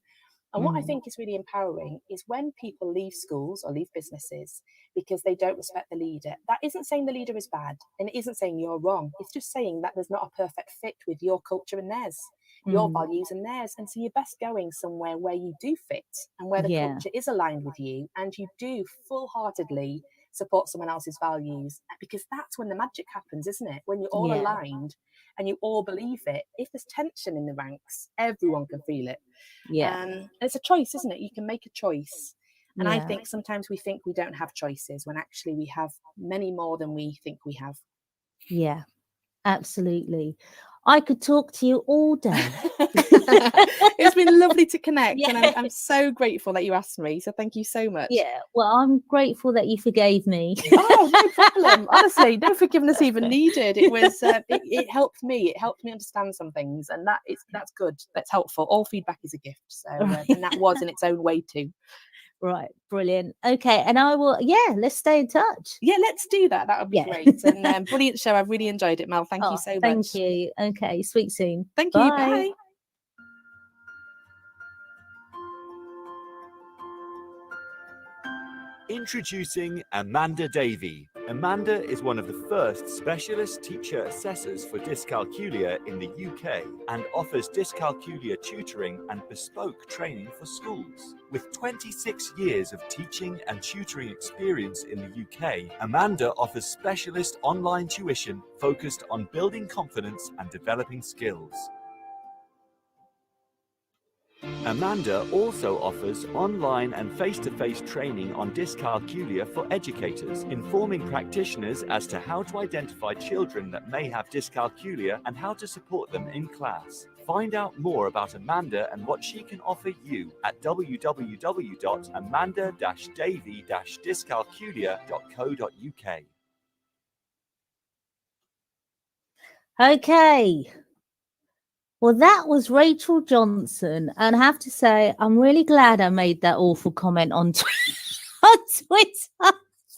Speaker 3: And what I think is really empowering is when people leave schools or leave businesses because they don't respect the leader. That isn't saying the leader is bad, and it isn't saying you're wrong. It's just saying that there's not a perfect fit with your culture and theirs, your values and theirs. And so you're best going somewhere where you do fit and where the culture is aligned with you, and you do full-heartedly support someone else's values, because that's when the magic happens, isn't it? When you're all aligned and you all believe it. If there's tension in the ranks, everyone can feel it. And it's a choice, isn't it? You can make a choice. And I think sometimes we think we don't have choices, when actually we have many more than we think we have.
Speaker 2: Yeah, absolutely. I could talk to you all day.
Speaker 3: It's been lovely to connect, and I'm so grateful that you asked me. So thank you so much.
Speaker 2: Yeah, well, I'm grateful that you forgave me.
Speaker 3: Oh, no problem. Honestly, no forgiveness even needed. It was it helped me. It helped me understand some things, and that's good. That's helpful. All feedback is a gift. So and that was in its own way too.
Speaker 2: Right, brilliant. Okay, and I will. Yeah, let's stay in touch.
Speaker 3: Yeah, let's do that. That would be
Speaker 2: Yeah.
Speaker 3: great. And brilliant show. I've really enjoyed it, Mel. Thank you so much.
Speaker 2: Thank you. Okay, speak soon.
Speaker 3: Thank you. Bye.
Speaker 1: Introducing Amanda Davey. Amanda is one of the first specialist teacher assessors for dyscalculia in the UK and offers dyscalculia tutoring and bespoke training for schools. With 26 years of teaching and tutoring experience in the UK, Amanda offers specialist online tuition focused on building confidence and developing skills. Amanda also offers online and face-to-face training on dyscalculia for educators, informing practitioners as to how to identify children that may have dyscalculia and how to support them in class. Find out more about Amanda and what she can offer you at www.amanda-davey-dyscalculia.co.uk.
Speaker 2: Okay. Well, that was Rachel Johnson, and I have to say, I'm really glad I made that awful comment on Twitter.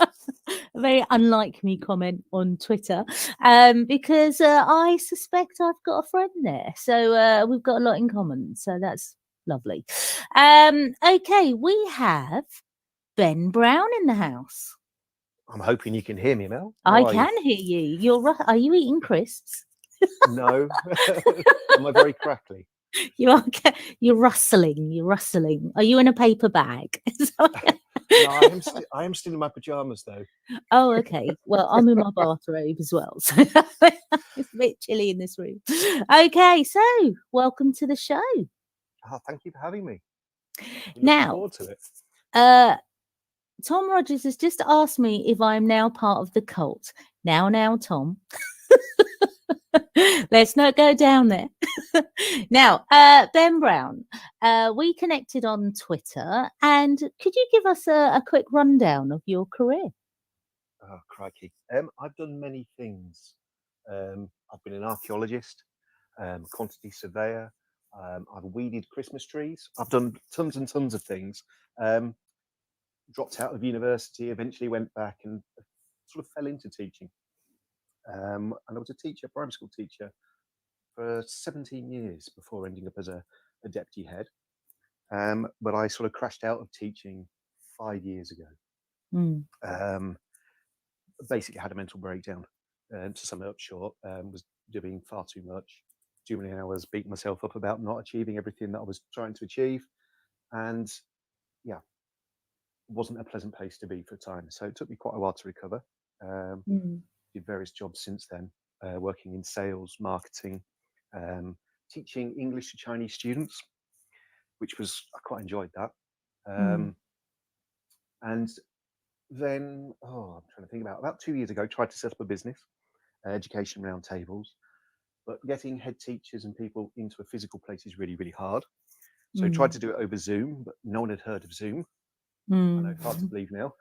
Speaker 2: A very unlike me comment on Twitter, because I suspect I've got a friend there, so we've got a lot in common. So that's lovely. Okay, we have Ben Brown in the house.
Speaker 5: I'm hoping you can hear me, Mel.
Speaker 2: I can hear you. Are you eating crisps?
Speaker 5: No. Am I very crackly?
Speaker 2: You are. You're rustling. Are you in a paper bag?
Speaker 5: No, I am still in my pajamas though.
Speaker 2: Oh, okay. Well, I'm in my bathrobe as well, so it's a bit chilly in this room. Okay, so welcome to the show.
Speaker 5: Oh, thank you for having me.
Speaker 2: Now,
Speaker 5: forward to it.
Speaker 2: Tom Rogers has just asked me if I am now part of the cult. Now, Tom. Let's not go down there. Now, Ben Brown, we connected on Twitter, and could you give us a quick rundown of your career?
Speaker 5: Oh, crikey. I've done many things. I've been an archaeologist, quantity surveyor. I've weeded Christmas trees. I've done tons and tons of things. Dropped out of university, eventually went back and sort of fell into teaching. And I was a teacher, primary school teacher, for 17 years before ending up as a deputy head. But I sort of crashed out of teaching 5 years ago. Basically had a mental breakdown. To sum it up short, was doing far too much, too many hours, beating myself up about not achieving everything that I was trying to achieve. And yeah, it wasn't a pleasant place to be for a time. So it took me quite a while to recover. Did various jobs since then, working in sales, marketing, teaching English to Chinese students, which was, I quite enjoyed that. And then, I'm trying to think about 2 years ago, tried to set up a business, education roundtables, but getting head teachers and people into a physical place is really, really hard. So I tried to do it over Zoom, but no one had heard of Zoom. I know, hard to believe now.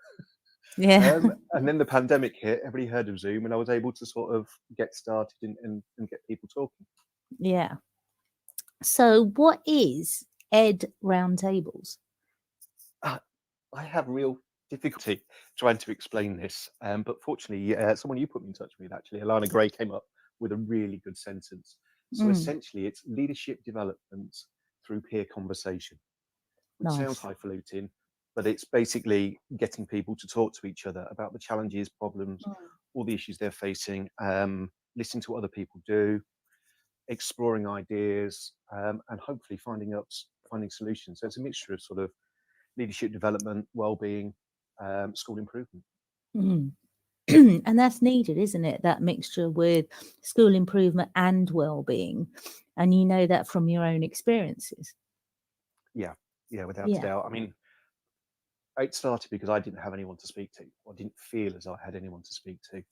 Speaker 2: Yeah.
Speaker 5: And then the pandemic hit, everybody heard of Zoom, and I was able to sort of get started and get people talking.
Speaker 2: Yeah. So what is Ed Roundtables?
Speaker 5: I have real difficulty trying to explain this, but fortunately, someone you put me in touch with, actually, Alana Gray, came up with a really good sentence. So essentially, it's leadership development through peer conversation, which sounds highfalutin, but it's basically getting people to talk to each other about the challenges, problems, all the issues they're facing, listening to what other people do, exploring ideas, and hopefully finding solutions. So it's a mixture of sort of leadership development, well-being, school improvement.
Speaker 2: And that's needed, isn't it? That mixture with school improvement and well-being. And you know that from your own experiences. Yeah,
Speaker 5: Without a doubt. I mean, it started because I didn't have anyone to speak to. I didn't feel as I had anyone to speak to.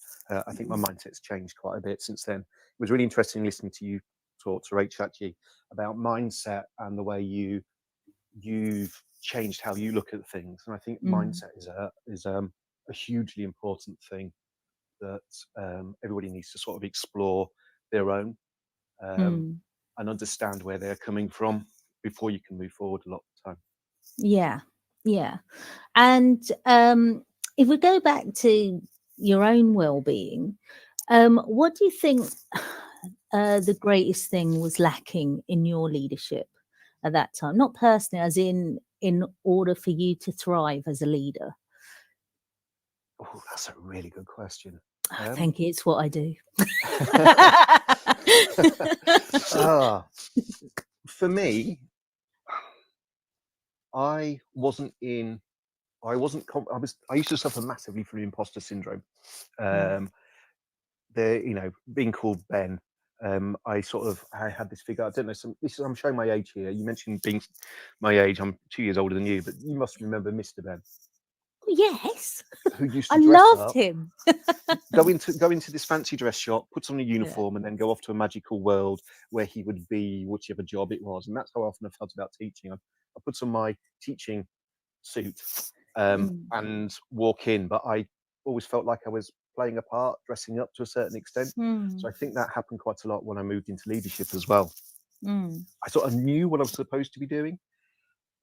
Speaker 5: I think my mindset's changed quite a bit since then. It was really interesting listening to you talk to Rachel actually about mindset and the way you've changed how you look at things. And I think mindset is a hugely important thing that everybody needs to sort of explore their own and understand where they're coming from before you can move forward a lot of the time.
Speaker 2: Yeah, Yeah. And if we go back to your own well-being, what do you think the greatest thing was lacking in your leadership at that time? Not personally, as in order for you to thrive as a leader.
Speaker 5: Oh, that's a really good question.
Speaker 2: Thank you. It's what I do.
Speaker 5: Ah, for me, I used to suffer massively from imposter syndrome. Being called Ben, I had this figure. I don't know. I'm showing my age here. You mentioned being my age. I'm 2 years older than you, but you must remember Mr. Ben,
Speaker 2: Yes.
Speaker 5: who used to
Speaker 2: I
Speaker 5: dress
Speaker 2: loved
Speaker 5: up,
Speaker 2: him.
Speaker 5: go into this fancy dress shop, put on a uniform, and then go off to a magical world where he would be whichever job it was. And that's how often I felt about teaching. I put on my teaching suit and walk in, but I always felt like I was playing a part, dressing up to a certain extent. So I think that happened quite a lot when I moved into leadership as well. I sort of knew what I was supposed to be doing,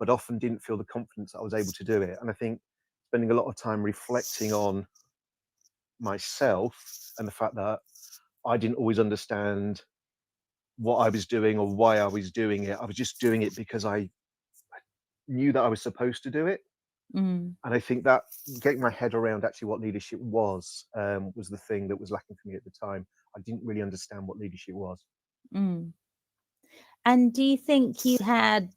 Speaker 5: but often didn't feel the confidence that I was able to do it. And I think spending a lot of time reflecting on myself and the fact that I didn't always understand what I was doing or why I was doing it. I was just doing it because I knew that I was supposed to do it. And I think that getting my head around actually what leadership was the thing that was lacking for me at the time. I didn't really understand what leadership was.
Speaker 2: And do you think you had,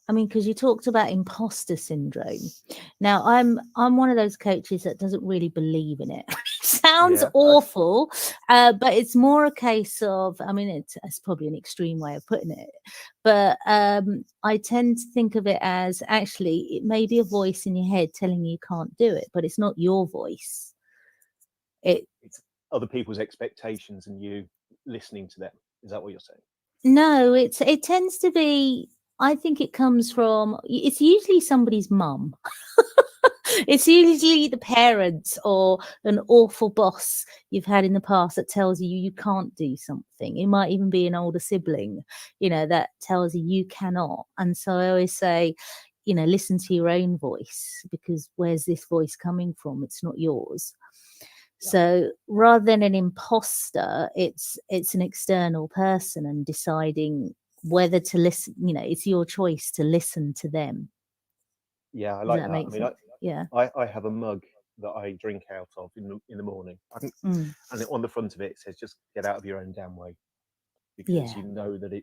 Speaker 2: I mean, because you talked about imposter syndrome. Now, I'm one of those coaches that doesn't really believe in it. Sounds awful, but it's more a case of, I mean, it's probably an extreme way of putting it, but I tend to think of it as actually it may be a voice in your head telling you can't do it, but it's not your voice.
Speaker 5: It's other people's expectations and you listening to them. Is that what you're saying?
Speaker 2: No, it tends to be, I think it comes from, it's usually somebody's mum. It's usually the parents or an awful boss you've had in the past that tells you can't do something. It might even be an older sibling, that tells you cannot. And so I always say, listen to your own voice, because where's this voice coming from? It's not yours. So rather than an imposter, it's an external person, and deciding whether to listen, it's your choice to listen to them.
Speaker 5: Yeah, I like that.
Speaker 2: I mean,
Speaker 5: I have a mug that I drink out of in the morning. And on the front of it says, just get out of your own damn way. Because you know that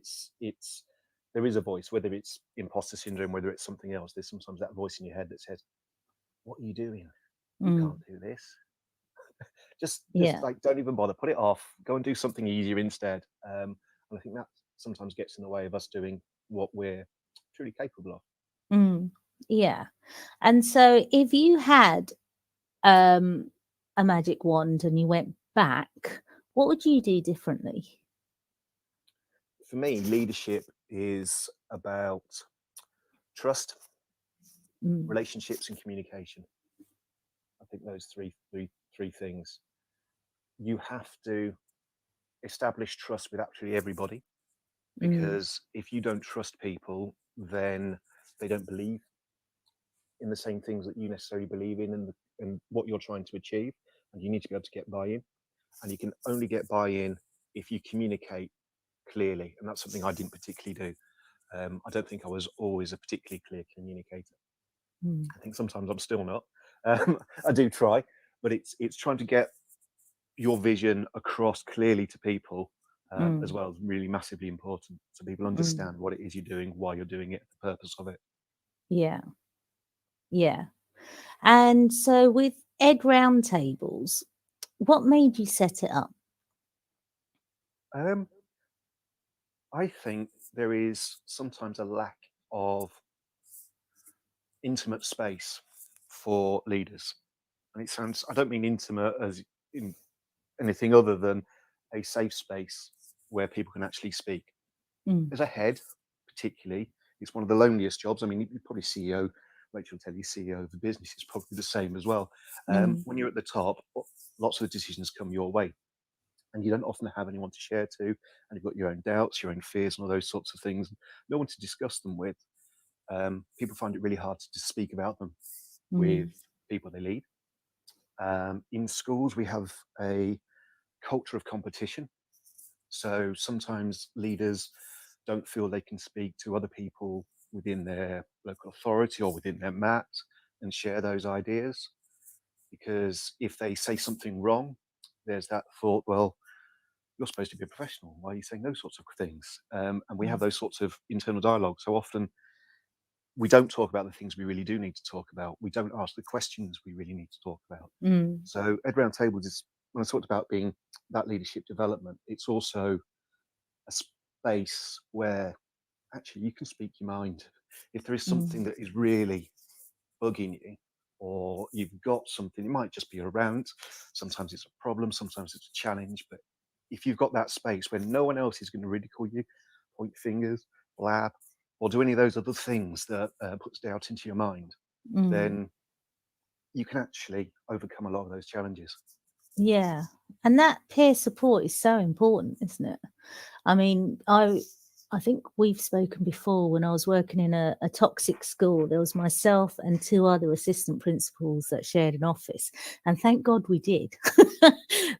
Speaker 5: there is a voice, whether it's imposter syndrome, whether it's something else. There's sometimes that voice in your head that says, what are you doing? You can't do this. just like, don't even bother, put it off, go and do something easier instead. And I think that sometimes gets in the way of us doing what we're truly capable of.
Speaker 2: Yeah. And so if you had a magic wand and you went back, what would you do differently?
Speaker 5: For me, leadership is about trust, relationships, and communication. I think those three things. You have to establish trust with actually everybody, because if you don't trust people, then they don't believe in the same things that you necessarily believe in and what you're trying to achieve. And you need to be able to get buy-in. And you can only get buy-in if you communicate clearly. And that's something I didn't particularly do. I don't think I was always a particularly clear communicator. I think sometimes I'm still not. I do try, but it's trying to get your vision across clearly to people, as well, is really massively important, so people understand what it is you're doing, why you're doing it, the purpose of it.
Speaker 2: Yeah. And so with Ed Roundtables, what made you set it up?
Speaker 5: I think there is sometimes a lack of intimate space for leaders. And it sounds, I don't mean intimate as in anything other than a safe space where people can actually speak. As a head, particularly, it's one of the loneliest jobs. I mean, you're probably CEO, Rachel will tell you, CEO of the business is probably the same as well. When you're at the top, lots of the decisions come your way. And you don't often have anyone to share to, and you've got your own doubts, your own fears, and all those sorts of things. No one to discuss them with. people find it really hard to just speak about them
Speaker 2: Mm.
Speaker 5: with people they lead. In schools, we have a culture of competition. So sometimes leaders don't feel they can speak to other people within their local authority or within their MAT and share those ideas. Because if they say something wrong, there's that thought, well, you're supposed to be a professional. Why are you saying those sorts of things? And we have those sorts of internal dialogues. So often we don't talk about the things we really do need to talk about. We don't ask the questions we really need to talk about.
Speaker 2: Mm.
Speaker 5: So Ed Roundtables is, when I talked about being that leadership development, it's also a space where actually you can speak your mind. If there is something that is really bugging you, or you've got something, it might just be a rant, sometimes it's a problem, sometimes it's a challenge, but if you've got that space where no one else is going to ridicule you, point fingers, blab, or do any of those other things that puts doubt into your mind,
Speaker 2: Mm.
Speaker 5: then you can actually overcome a lot of those challenges.
Speaker 2: Yeah. And that peer support is so important, isn't it? I mean, I think we've spoken before. When I was working in a toxic school, there was myself and 2 other assistant principals that shared an office. And thank God we did,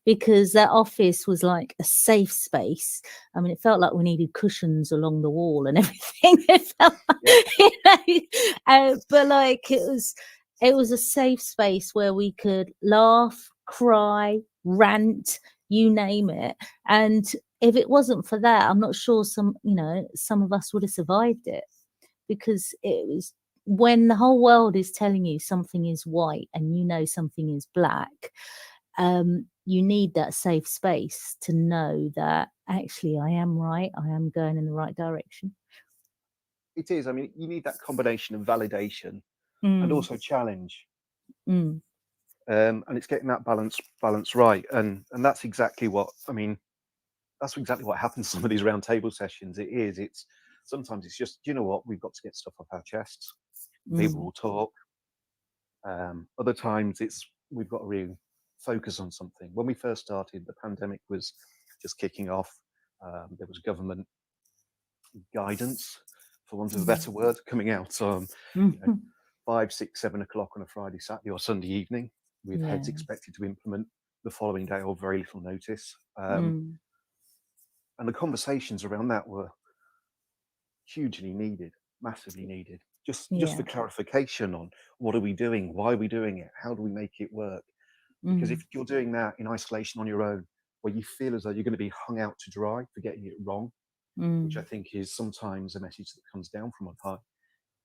Speaker 2: because that office was like a safe space. I mean, it felt like we needed cushions along the wall and everything. It felt but like it was a safe space where we could laugh, cry, rant, you name it. And if it wasn't for that, I'm not sure some of us would have survived it, because it was when the whole world is telling you something is white and something is black, you need that safe space to know that actually I am right, I am going in the right direction.
Speaker 5: It is. I mean, you need that combination of validation and also challenge.
Speaker 2: Mm.
Speaker 5: And it's getting that balance right. And that's exactly what, I mean, that's exactly what happens in some of these roundtable sessions. It's sometimes it's just, you know what, we've got to get stuff off our chests. People will talk. Other times we've got to really focus on something. When we first started, the pandemic was just kicking off. There was government guidance, for want of a better word, coming out you know, 5, 6, 7 o'clock on a Friday, Saturday, or Sunday evening, with heads
Speaker 2: Yeah.
Speaker 5: expected to implement the following day or very little notice.
Speaker 2: Mm.
Speaker 5: And the conversations around that were hugely needed, massively needed. Just
Speaker 2: Yeah.
Speaker 5: for clarification on what are we doing, why are we doing it, how do we make it work? Because if you're doing that in isolation on your own, where you feel as though you're going to be hung out to dry for getting it wrong, which I think is sometimes a message that comes down from on high,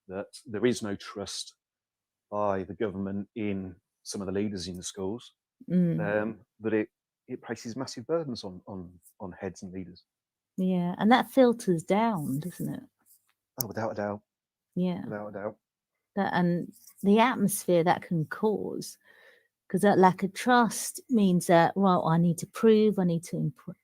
Speaker 5: that there is no trust by the government in some of the leaders in the schools, that it places massive burdens on heads and leaders.
Speaker 2: Yeah, and that filters down, doesn't it?
Speaker 5: Oh, without a doubt.
Speaker 2: Yeah.
Speaker 5: Without a doubt.
Speaker 2: And the atmosphere that can cause, because that lack of trust means that, well, I need to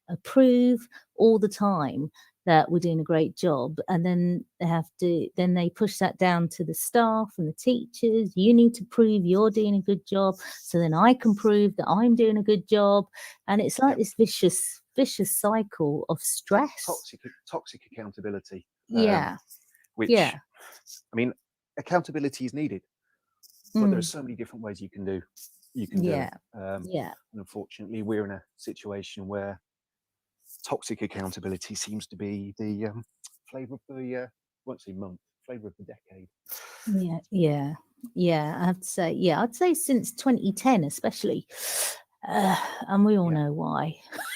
Speaker 2: approve all the time that we're doing a great job, and then they push that down to the staff and the teachers. You need to prove you're doing a good job, so then I can prove that I'm doing a good job, and it's like this vicious cycle of stress.
Speaker 5: Toxic accountability.
Speaker 2: Yeah.
Speaker 5: Which,
Speaker 2: Yeah.
Speaker 5: I mean, accountability is needed, but there are so many different ways you can do it.
Speaker 2: Yeah.
Speaker 5: And unfortunately, we're in a situation where toxic accountability seems to be the flavour of the I won't say month, flavour of the decade.
Speaker 2: Yeah. I have to say, I'd say since 2010, especially, and we all know why.